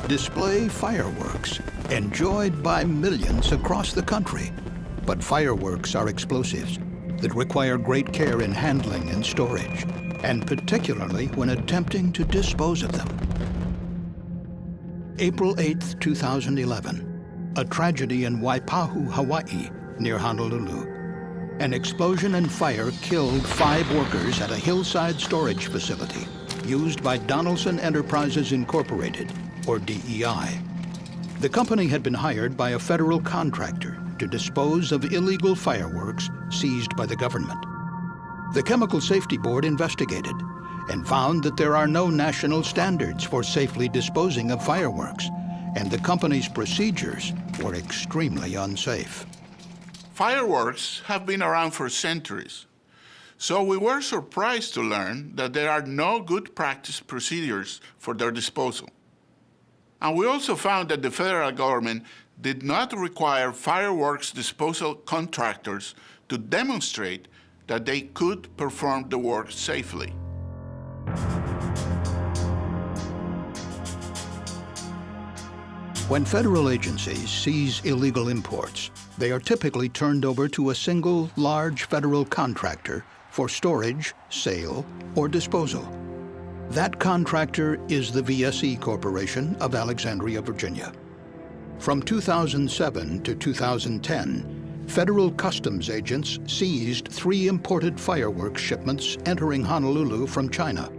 display fireworks enjoyed by millions across the country. But fireworks are explosives that require great care in handling and storage, and particularly when attempting to dispose of them. April 8, 2011, a tragedy in Waipahu, Hawaii, near Honolulu. An explosion and fire killed 5 workers at a hillside storage facility used by Donaldson Enterprises Incorporated, or DEI. The company had been hired by a federal contractor to dispose of illegal fireworks seized by the government. The Chemical Safety Board investigated and found that there are no national standards for safely disposing of fireworks, and the company's procedures were extremely unsafe. Fireworks have been around for centuries, so we were surprised to learn that there are no good practice procedures for their disposal. And we also found that the federal government did not require fireworks disposal contractors to demonstrate that they could perform the work safely. When federal agencies seize illegal imports, they are typically turned over to a single large federal contractor for storage, sale, or disposal. That contractor is the VSE Corporation of Alexandria, Virginia. From 2007 to 2010, federal customs agents seized 3 imported fireworks shipments entering Honolulu from China.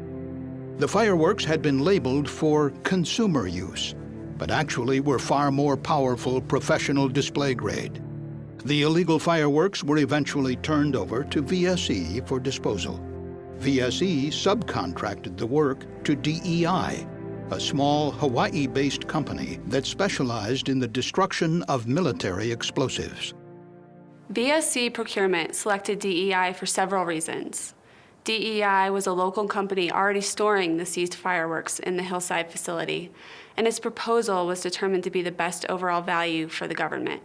The fireworks had been labeled for consumer use, but actually were far more powerful professional display grade. The illegal fireworks were eventually turned over to VSE for disposal. VSE subcontracted the work to DEI, a small Hawaii-based company that specialized in the destruction of military explosives. VSE Procurement selected DEI for several reasons. DEI was a local company already storing the seized fireworks in the hillside facility, and its proposal was determined to be the best overall value for the government.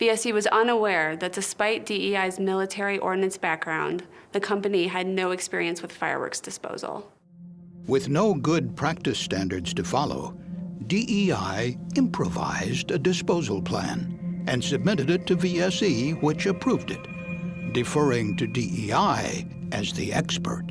VSE was unaware that despite DEI's military ordnance background, the company had no experience with fireworks disposal. With no good practice standards to follow, DEI improvised a disposal plan and submitted it to VSE, which approved it, deferring to DEI as the expert.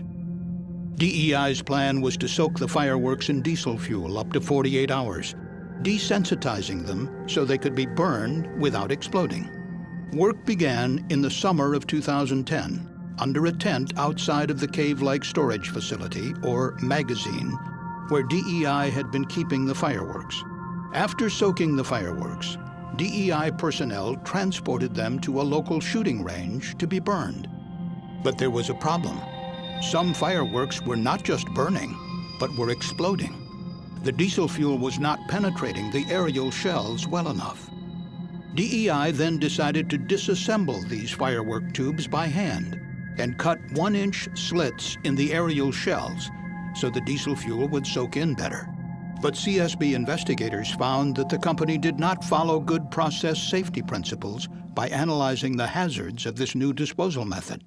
DEI's plan was to soak the fireworks in diesel fuel up to 48 hours, desensitizing them so they could be burned without exploding. Work began in the summer of 2010 under a tent outside of the cave-like storage facility, or magazine, where DEI had been keeping the fireworks. After soaking the fireworks, DEI personnel transported them to a local shooting range to be burned. But there was a problem. Some fireworks were not just burning, but were exploding. The diesel fuel was not penetrating the aerial shells well enough. DEI then decided to disassemble these firework tubes by hand and cut 1-inch slits in the aerial shells so the diesel fuel would soak in better. But CSB investigators found that the company did not follow good process safety principles by analyzing the hazards of this new disposal method.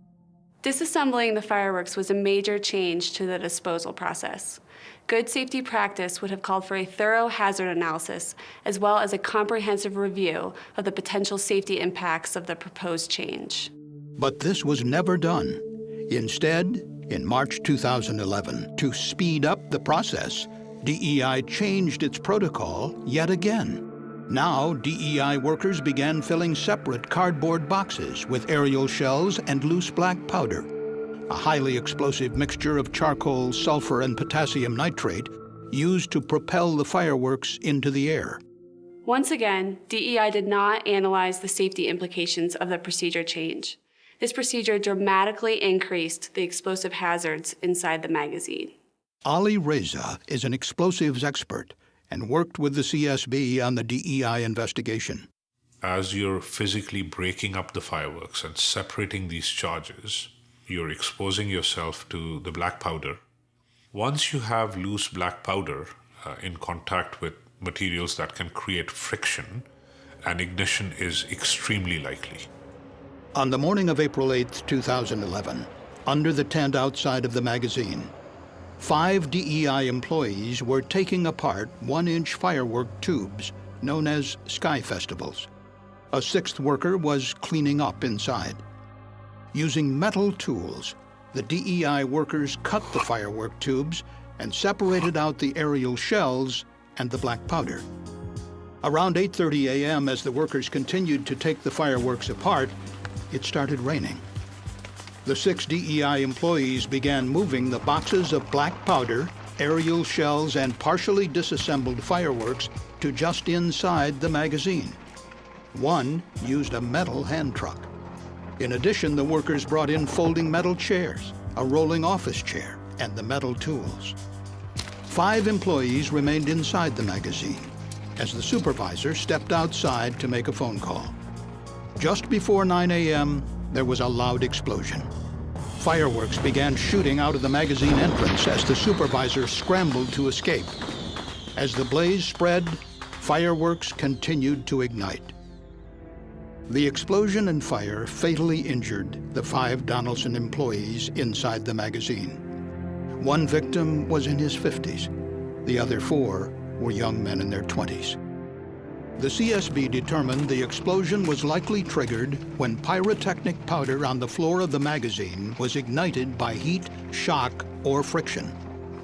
Disassembling the fireworks was a major change to the disposal process. Good safety practice would have called for a thorough hazard analysis, as well as a comprehensive review of the potential safety impacts of the proposed change. But this was never done. Instead, in March 2011, to speed up the process, DEI changed its protocol yet again. Now, DEI workers began filling separate cardboard boxes with aerial shells and loose black powder, a highly explosive mixture of charcoal, sulfur, and potassium nitrate used to propel the fireworks into the air. Once again, DEI did not analyze the safety implications of the procedure change. This procedure dramatically increased the explosive hazards inside the magazine. Ali Reza is an explosives expert and worked with the CSB on the DEI investigation. As you're physically breaking up the fireworks and separating these charges, you're exposing yourself to the black powder. Once you have loose black powder in contact with materials that can create friction, an ignition is extremely likely. On the morning of April 8, 2011, under the tent outside of the magazine, 5 DEI employees were taking apart 1-inch firework tubes known as Sky Festivals. A 6th worker was cleaning up inside. Using metal tools, the DEI workers cut the firework tubes and separated out the aerial shells and the black powder. Around 8:30 a.m., as the workers continued to take the fireworks apart, it started raining. The 6 DEI employees began moving the boxes of black powder, aerial shells, and partially disassembled fireworks to just inside the magazine. One used a metal hand truck. In addition, the workers brought in folding metal chairs, a rolling office chair, and the metal tools. 5 employees remained inside the magazine as the supervisor stepped outside to make a phone call. Just before 9 a.m., there was a loud explosion. Fireworks began shooting out of the magazine entrance as the supervisor scrambled to escape. As the blaze spread, fireworks continued to ignite. The explosion and fire fatally injured the 5 Donaldson employees inside the magazine. One victim was in his 50s. The other 4 were young men in their 20s. The CSB determined the explosion was likely triggered when pyrotechnic powder on the floor of the magazine was ignited by heat, shock, or friction,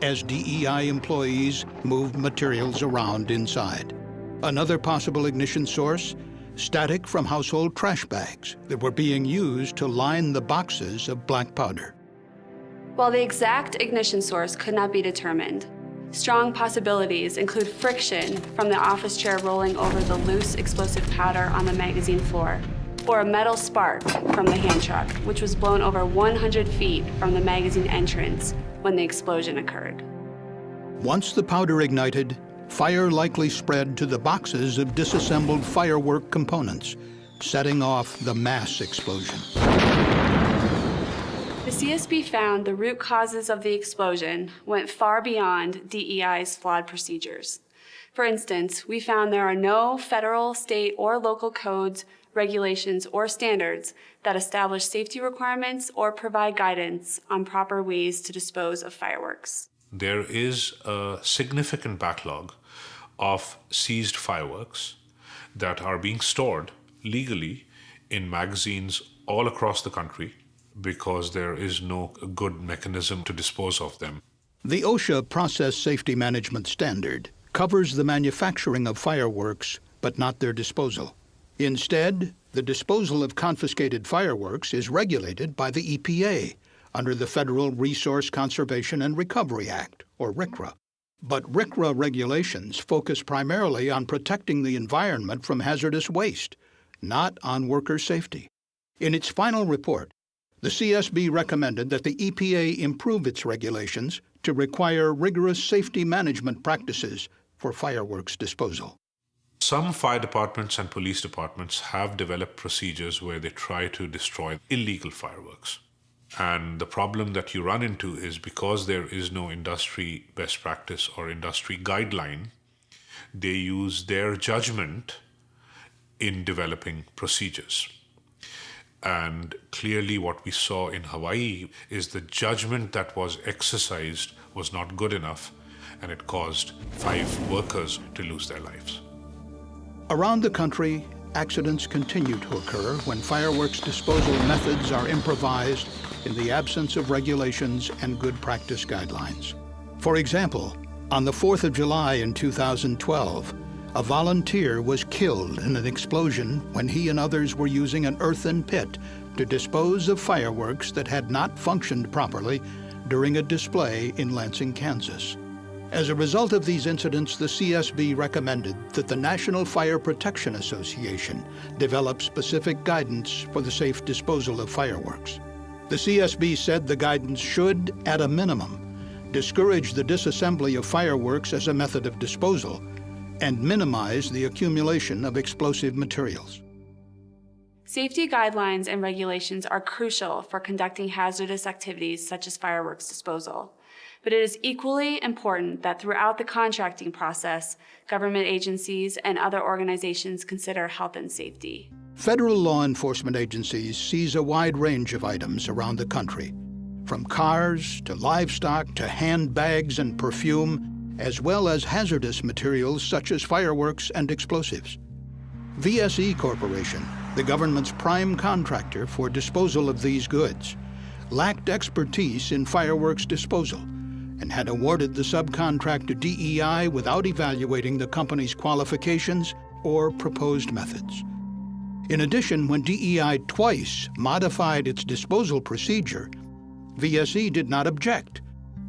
as DEI employees moved materials around inside. Another possible ignition source: static from household trash bags that were being used to line the boxes of black powder. While the exact ignition source could not be determined, strong possibilities include friction from the office chair rolling over the loose explosive powder on the magazine floor, or a metal spark from the hand truck, which was blown over 100 feet from the magazine entrance when the explosion occurred. Once the powder ignited, fire likely spread to the boxes of disassembled firework components, setting off the mass explosion. The CSB found the root causes of the explosion went far beyond DEI's flawed procedures. For instance, we found there are no federal, state, or local codes, regulations, or standards that establish safety requirements or provide guidance on proper ways to dispose of fireworks. There is a significant backlog of seized fireworks that are being stored legally in magazines all across the country because there is no good mechanism to dispose of them. The OSHA Process Safety Management Standard covers the manufacturing of fireworks, but not their disposal. Instead, the disposal of confiscated fireworks is regulated by the EPA under the Federal Resource Conservation and Recovery Act, or RCRA. But RCRA regulations focus primarily on protecting the environment from hazardous waste, not on worker safety. In its final report, the CSB recommended that the EPA improve its regulations to require rigorous safety management practices for fireworks disposal. Some fire departments and police departments have developed procedures where they try to destroy illegal fireworks. And the problem that you run into is because there is no industry best practice or industry guideline, they use their judgment in developing procedures. And clearly what we saw in Hawaii is the judgment that was exercised was not good enough, and it caused 5 workers to lose their lives. Around the country, accidents continue to occur when fireworks disposal methods are improvised in the absence of regulations and good practice guidelines. For example, on the 4th of July in 2012, a volunteer was killed in an explosion when he and others were using an earthen pit to dispose of fireworks that had not functioned properly during a display in Lansing, Kansas. As a result of these incidents, the CSB recommended that the National Fire Protection Association develop specific guidance for the safe disposal of fireworks. The CSB said the guidance should, at a minimum, discourage the disassembly of fireworks as a method of disposal and minimize the accumulation of explosive materials. Safety guidelines and regulations are crucial for conducting hazardous activities such as fireworks disposal. But it is equally important that throughout the contracting process, government agencies and other organizations consider health and safety. Federal law enforcement agencies seize a wide range of items around the country, from cars to livestock to handbags and perfume, as well as hazardous materials such as fireworks and explosives. VSE Corporation, the government's prime contractor for disposal of these goods, lacked expertise in fireworks disposal and had awarded the subcontract to DEI without evaluating the company's qualifications or proposed methods. In addition, when DEI twice modified its disposal procedure, VSE did not object,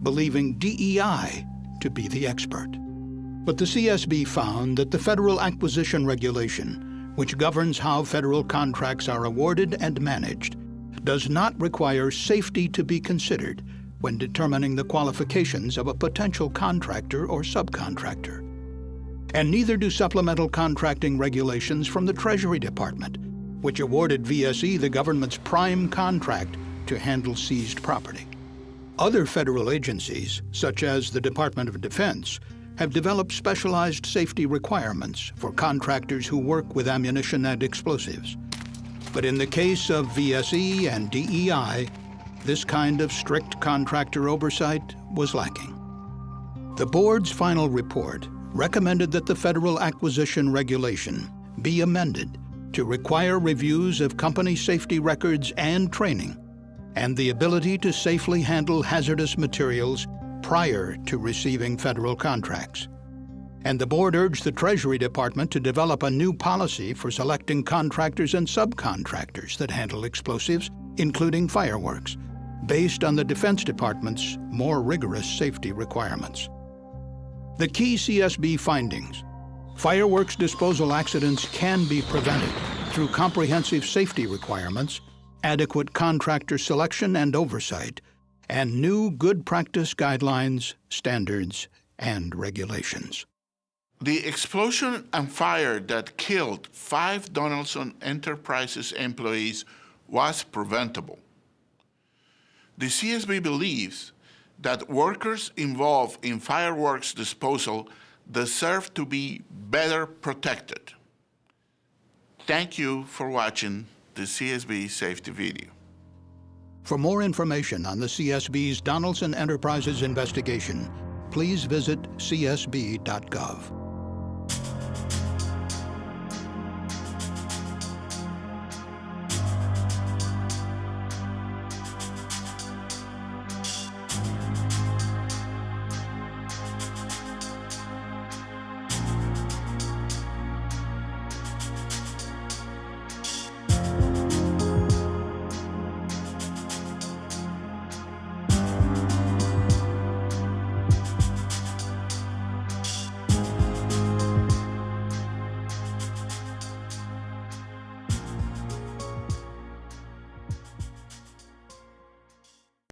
believing DEI to be the expert. But the CSB found that the Federal Acquisition Regulation, which governs how federal contracts are awarded and managed, does not require safety to be considered when determining the qualifications of a potential contractor or subcontractor. And neither do supplemental contracting regulations from the Treasury Department, which awarded VSE the government's prime contract to handle seized property. Other federal agencies, such as the Department of Defense, have developed specialized safety requirements for contractors who work with ammunition and explosives. But in the case of VSE and DEI, this kind of strict contractor oversight was lacking. The board's final report recommended that the Federal Acquisition Regulation be amended to require reviews of company safety records and training, and the ability to safely handle hazardous materials prior to receiving federal contracts. And the board urged the Treasury Department to develop a new policy for selecting contractors and subcontractors that handle explosives, including fireworks, based on the Defense Department's more rigorous safety requirements. The key CSB findings: fireworks disposal accidents can be prevented through comprehensive safety requirements, adequate contractor selection and oversight, and new good practice guidelines, standards, and regulations. The explosion and fire that killed 5 Donaldson Enterprises employees was preventable. The CSB believes that workers involved in fireworks disposal deserve to be better protected. Thank you for watching the CSB safety video. For more information on the CSB's Donaldson Enterprises investigation, please visit csb.gov.